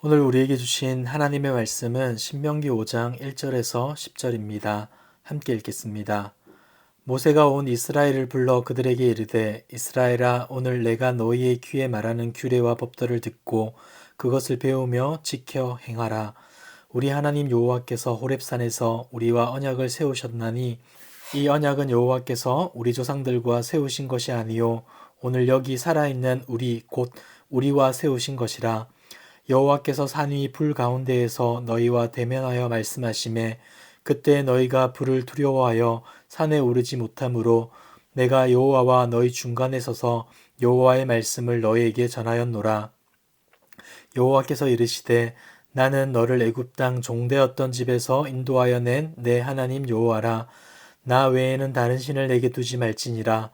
오늘 우리에게 주신 하나님의 말씀은 신명기 5장 1절에서 10절입니다. 함께 읽겠습니다. 모세가 온 이스라엘을 불러 그들에게 이르되 이스라엘아 오늘 내가 너희의 귀에 말하는 규례와 법도를 듣고 그것을 배우며 지켜 행하라. 우리 하나님 여호와께서 호렙산에서 우리와 언약을 세우셨나니 이 언약은 여호와께서 우리 조상들과 세우신 것이 아니요 오늘 여기 살아있는 우리 곧 우리와 세우신 것이라. 여호와께서 산 위 불 가운데에서 너희와 대면하여 말씀하시매 그때 너희가 불을 두려워하여 산에 오르지 못하므로 내가 여호와와 너희 중간에 서서 여호와의 말씀을 너희에게 전하였노라. 여호와께서 이르시되 나는 너를 애굽 땅 종되었던 집에서 인도하여 낸 내 하나님 여호와라. 나 외에는 다른 신을 내게 두지 말지니라.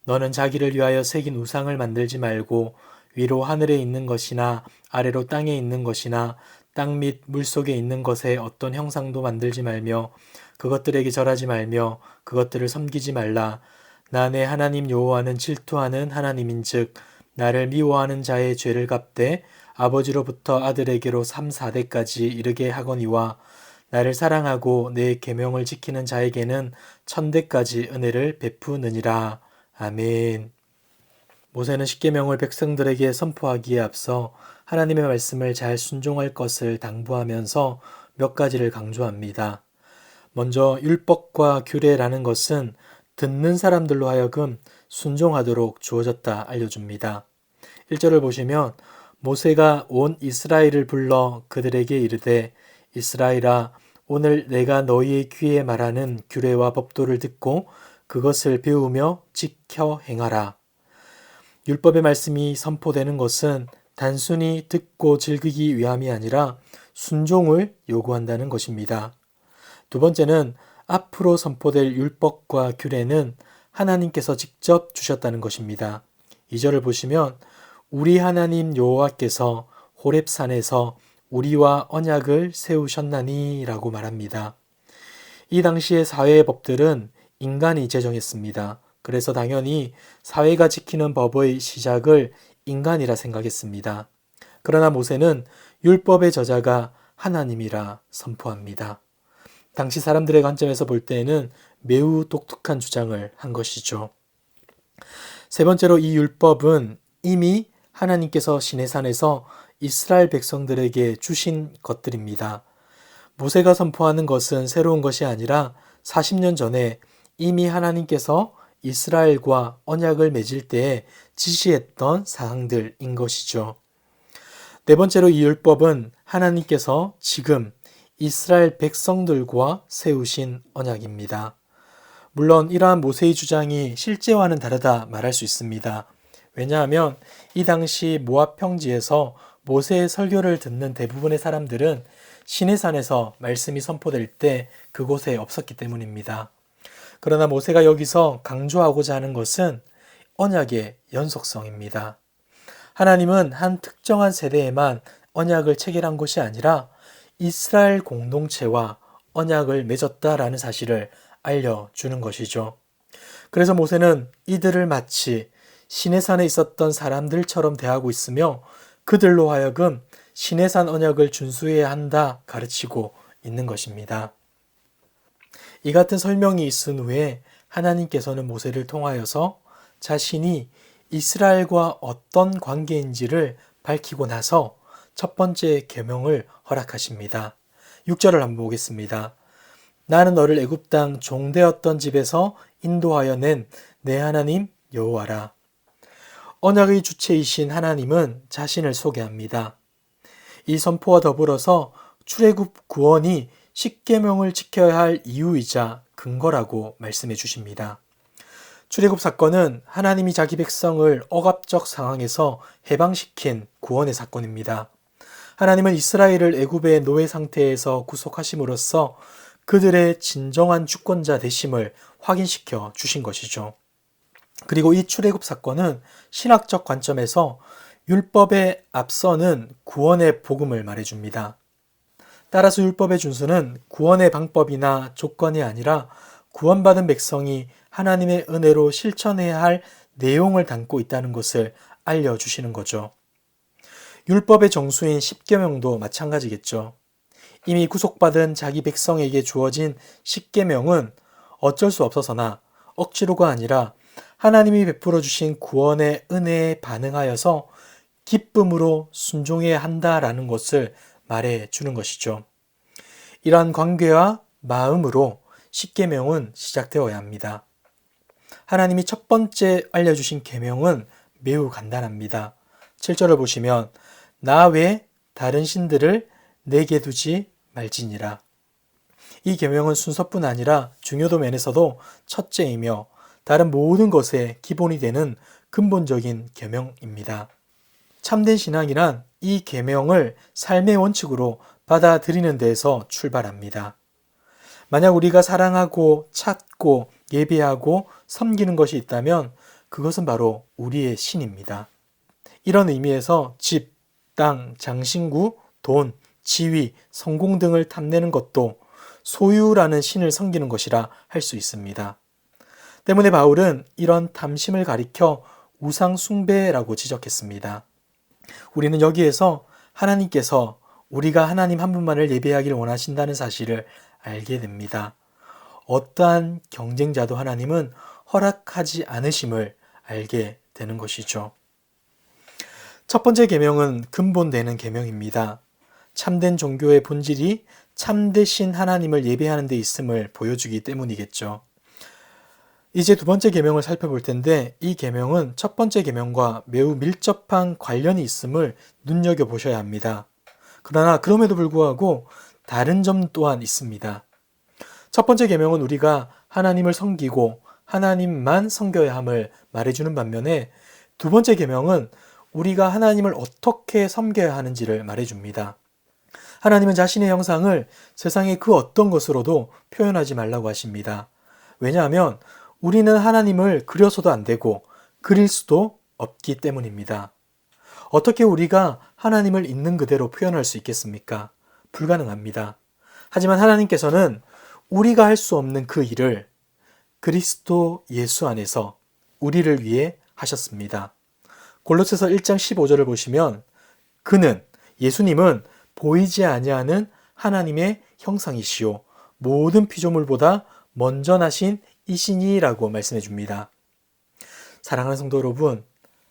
너는 자기를 위하여 새긴 우상을 만들지 말고 위로 하늘에 있는 것이나 아래로 땅에 있는 것이나 땅 및 물속에 있는 것에 어떤 형상도 만들지 말며 그것들에게 절하지 말며 그것들을 섬기지 말라. 나 내 하나님 여호와는 질투하는 하나님인즉 나를 미워하는 자의 죄를 갚되 아버지로부터 아들에게로 3, 4대까지 이르게 하거니와 나를 사랑하고 내 계명을 지키는 자에게는 1000대까지 은혜를 베푸느니라. 아멘. 모세는 십계명을 백성들에게 선포하기에 앞서 하나님의 말씀을 잘 순종할 것을 당부하면서 몇 가지를 강조합니다. 먼저 율법과 규례라는 것은 듣는 사람들로 하여금 순종하도록 주어졌다 알려줍니다. 1절을 보시면 모세가 온 이스라엘을 불러 그들에게 이르되 이스라엘아 오늘 내가 너희의 귀에 말하는 규례와 법도를 듣고 그것을 배우며 지켜 행하라. 율법의 말씀이 선포되는 것은 단순히 듣고 즐기기 위함이 아니라 순종을 요구한다는 것입니다. 두 번째는 앞으로 선포될 율법과 규례는 하나님께서 직접 주셨다는 것입니다. 2절을 보시면 우리 하나님 여호와께서 호렙산에서 우리와 언약을 세우셨나니 라고 말합니다. 이 당시의 사회의 법들은 인간이 제정했습니다. 그래서 당연히 사회가 지키는 법의 시작을 인간이라 생각했습니다. 그러나 모세는 율법의 저자가 하나님이라 선포합니다. 당시 사람들의 관점에서 볼 때에는 매우 독특한 주장을 한 것이죠. 세 번째로 이 율법은 이미 하나님께서 시내산에서 이스라엘 백성들에게 주신 것들입니다. 모세가 선포하는 것은 새로운 것이 아니라 40년 전에 이미 하나님께서 이스라엘과 언약을 맺을 때에 지시했던 사항들인 것이죠. 네 번째로 이 율법은 하나님께서 지금 이스라엘 백성들과 세우신 언약입니다. 물론 이러한 모세의 주장이 실제와는 다르다 말할 수 있습니다. 왜냐하면 이 당시 모압 평지에서 모세의 설교를 듣는 대부분의 사람들은 시내산에서 말씀이 선포될 때 그곳에 없었기 때문입니다. 그러나 모세가 여기서 강조하고자 하는 것은 언약의 연속성입니다. 하나님은 한 특정한 세대에만 언약을 체결한 것이 아니라 이스라엘 공동체와 언약을 맺었다라는 사실을 알려주는 것이죠. 그래서 모세는 이들을 마치 시내산에 있었던 사람들처럼 대하고 있으며 그들로 하여금 시내산 언약을 준수해야 한다 가르치고 있는 것입니다. 이 같은 설명이 있은 후에 하나님께서는 모세를 통하여서 자신이 이스라엘과 어떤 관계인지를 밝히고 나서 첫 번째 계명을 허락하십니다. 6절을 한번 보겠습니다. 나는 너를 애굽 땅 종되었던 집에서 인도하여 낸 내 하나님 여호와라. 언약의 주체이신 하나님은 자신을 소개합니다. 이 선포와 더불어서 출애굽 구원이 십계명을 지켜야 할 이유이자 근거라고 말씀해 주십니다. 출애굽 사건은 하나님이 자기 백성을 억압적 상황에서 해방시킨 구원의 사건입니다. 하나님은 이스라엘을 애굽의 노예 상태에서 구속하심으로써 그들의 진정한 주권자 되심을 확인시켜 주신 것이죠. 그리고 이 출애굽 사건은 신학적 관점에서 율법에 앞서는 구원의 복음을 말해줍니다. 따라서 율법의 준수는 구원의 방법이나 조건이 아니라 구원받은 백성이 하나님의 은혜로 실천해야 할 내용을 담고 있다는 것을 알려주시는 거죠. 율법의 정수인 십계명도 마찬가지겠죠. 이미 구속받은 자기 백성에게 주어진 십계명은 어쩔 수 없어서나 억지로가 아니라 하나님이 베풀어 주신 구원의 은혜에 반응하여서 기쁨으로 순종해야 한다라는 것을 말해 주는 것이죠. 이러한 관계와 마음으로 십계명은 시작되어야 합니다. 하나님이 첫 번째 알려주신 계명은 매우 간단합니다. 7절을 보시면 나 외 다른 신들을 내게 두지 말지니라. 이 계명은 순서뿐 아니라 중요도 면에서도 첫째이며 다른 모든 것의 기본이 되는 근본적인 계명입니다. 참된 신앙이란 이 계명을 삶의 원칙으로 받아들이는 데에서 출발합니다. 만약 우리가 사랑하고 찾고 예배하고 섬기는 것이 있다면 그것은 바로 우리의 신입니다. 이런 의미에서 집, 땅, 장신구, 돈, 지위, 성공 등을 탐내는 것도 소유라는 신을 섬기는 것이라 할 수 있습니다. 때문에 바울은 이런 탐심을 가리켜 우상 숭배라고 지적했습니다. 우리는 여기에서 하나님께서 우리가 하나님 한 분만을 예배하기를 원하신다는 사실을 알게 됩니다. 어떠한 경쟁자도 하나님은 허락하지 않으심을 알게 되는 것이죠. 첫 번째 계명은 근본되는 계명입니다. 참된 종교의 본질이 참되신 하나님을 예배하는 데 있음을 보여주기 때문이겠죠. 이제 두 번째 계명을 살펴볼 텐데 이 계명은 첫 번째 계명과 매우 밀접한 관련이 있음을 눈여겨보셔야 합니다. 그러나 그럼에도 불구하고 다른 점 또한 있습니다. 첫 번째 계명은 우리가 하나님을 섬기고 하나님만 섬겨야 함을 말해주는 반면에 두 번째 계명은 우리가 하나님을 어떻게 섬겨야 하는지를 말해줍니다. 하나님은 자신의 형상을 세상의 그 어떤 것으로도 표현하지 말라고 하십니다. 왜냐하면 우리는 하나님을 그려서도 안 되고 그릴 수도 없기 때문입니다. 어떻게 우리가 하나님을 있는 그대로 표현할 수 있겠습니까? 불가능합니다. 하지만 하나님께서는 우리가 할 수 없는 그 일을 그리스도 예수 안에서 우리를 위해 하셨습니다. 골로새서 1장 15절을 보시면 그는 예수님은 보이지 아니하는 하나님의 형상이시요 모든 피조물보다 먼저 나신 이시니라고 말씀해 줍니다. 사랑하는 성도 여러분,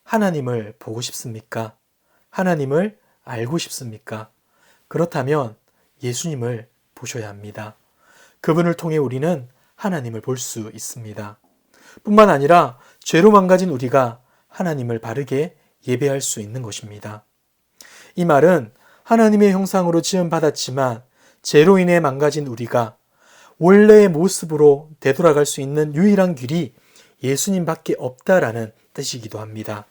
하나님을 보고 싶습니까? 하나님을 알고 싶습니까? 그렇다면 예수님을 보셔야 합니다. 그분을 통해 우리는 하나님을 볼 수 있습니다. 뿐만 아니라 죄로 망가진 우리가 하나님을 바르게 예배할 수 있는 것입니다. 이 말은 하나님의 형상으로 지음받았지만 죄로 인해 망가진 우리가 원래의 모습으로 되돌아갈 수 있는 유일한 길이 예수님밖에 없다라는 뜻이기도 합니다.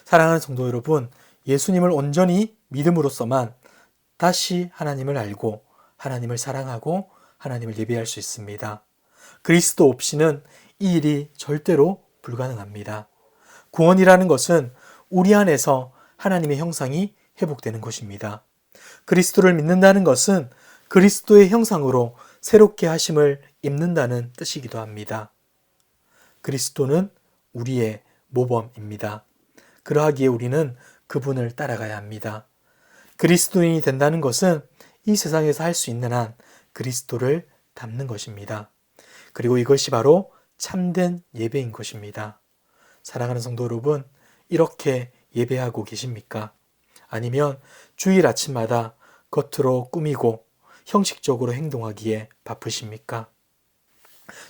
사랑하는 성도 여러분, 예수님을 온전히 믿음으로써만 다시 하나님을 알고 하나님을 사랑하고 하나님을 예배할 수 있습니다. 그리스도 없이는 이 일이 절대로 불가능합니다. 구원이라는 것은 우리 안에서 하나님의 형상이 회복되는 것입니다. 그리스도를 믿는다는 것은 그리스도의 형상으로 새롭게 하심을 입는다는 뜻이기도 합니다. 그리스도는 우리의 모범입니다. 그러하기에 우리는 그분을 따라가야 합니다. 그리스도인이 된다는 것은 이 세상에서 할 수 있는 한 그리스도를 닮는 것입니다. 그리고 이것이 바로 참된 예배인 것입니다. 사랑하는 성도 여러분, 이렇게 예배하고 계십니까? 아니면 주일 아침마다 겉으로 꾸미고 형식적으로 행동하기에 바쁘십니까?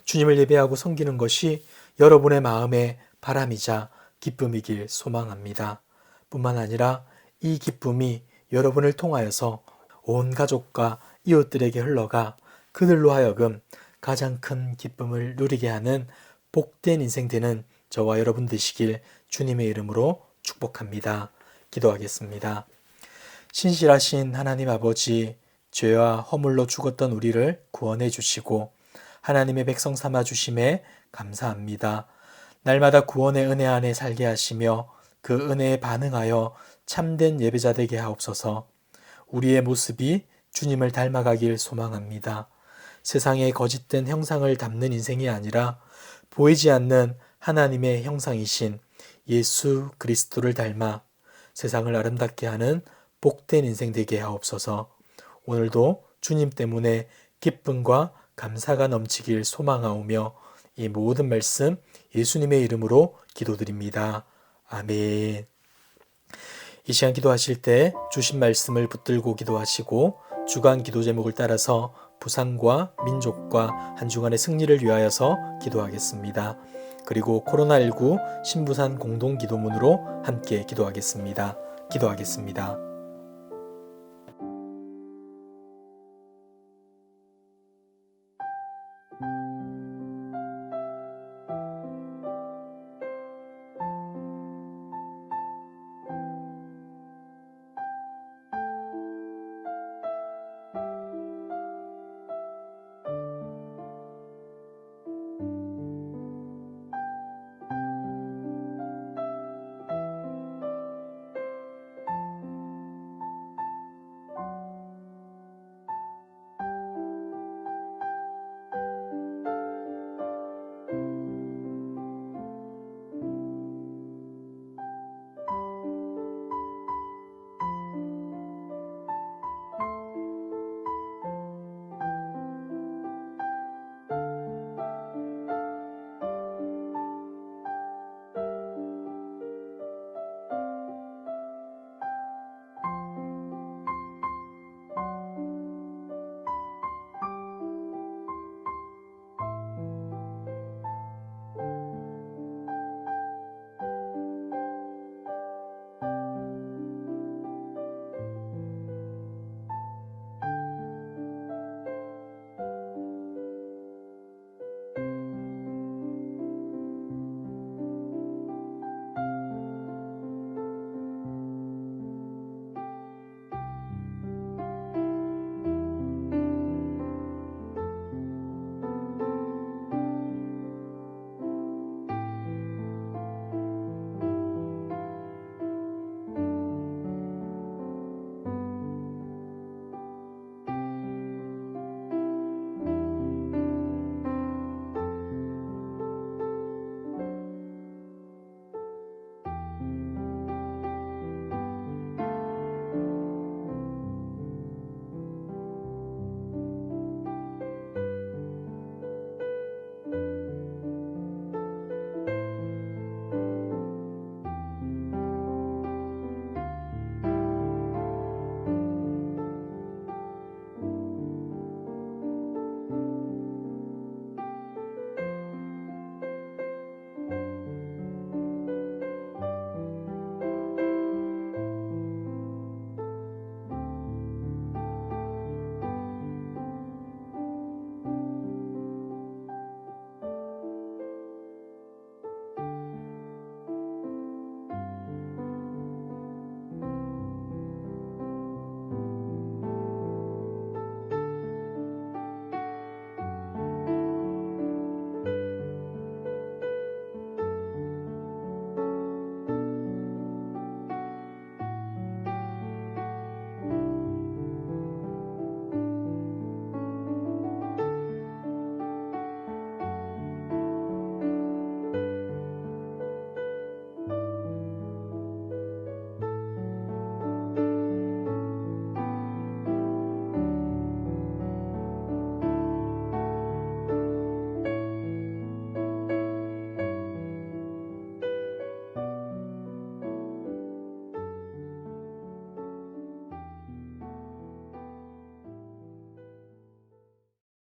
주님을 예배하고 섬기는 것이 여러분의 마음의 바람이자 기쁨이길 소망합니다. 뿐만 아니라 이 기쁨이 여러분을 통하여서 온 가족과 이웃들에게 흘러가 그들로 하여금 가장 큰 기쁨을 누리게 하는 복된 인생 되는 저와 여러분 되시길 주님의 이름으로 축복합니다. 기도하겠습니다. 신실하신 하나님 아버지, 죄와 허물로 죽었던 우리를 구원해 주시고 하나님의 백성 삼아 주심에 감사합니다. 날마다 구원의 은혜 안에 살게 하시며 그 은혜에 반응하여 참된 예배자 되게 하옵소서. 우리의 모습이 주님을 닮아가길 소망합니다. 세상의 거짓된 형상을 담는 인생이 아니라 보이지 않는 하나님의 형상이신 예수 그리스도를 닮아 세상을 아름답게 하는 복된 인생 되게 하옵소서. 오늘도 주님 때문에 기쁨과 감사가 넘치길 소망하오며 이 모든 말씀 예수님의 이름으로 기도드립니다. 아멘. 이 시간 기도하실 때 주신 말씀을 붙들고 기도하시고 주간 기도 제목을 따라서 부상과 민족과 한 주간의 승리를 위하여서 기도하겠습니다. 그리고 코로나19 신부산 공동기도문으로 함께 기도하겠습니다. 기도하겠습니다.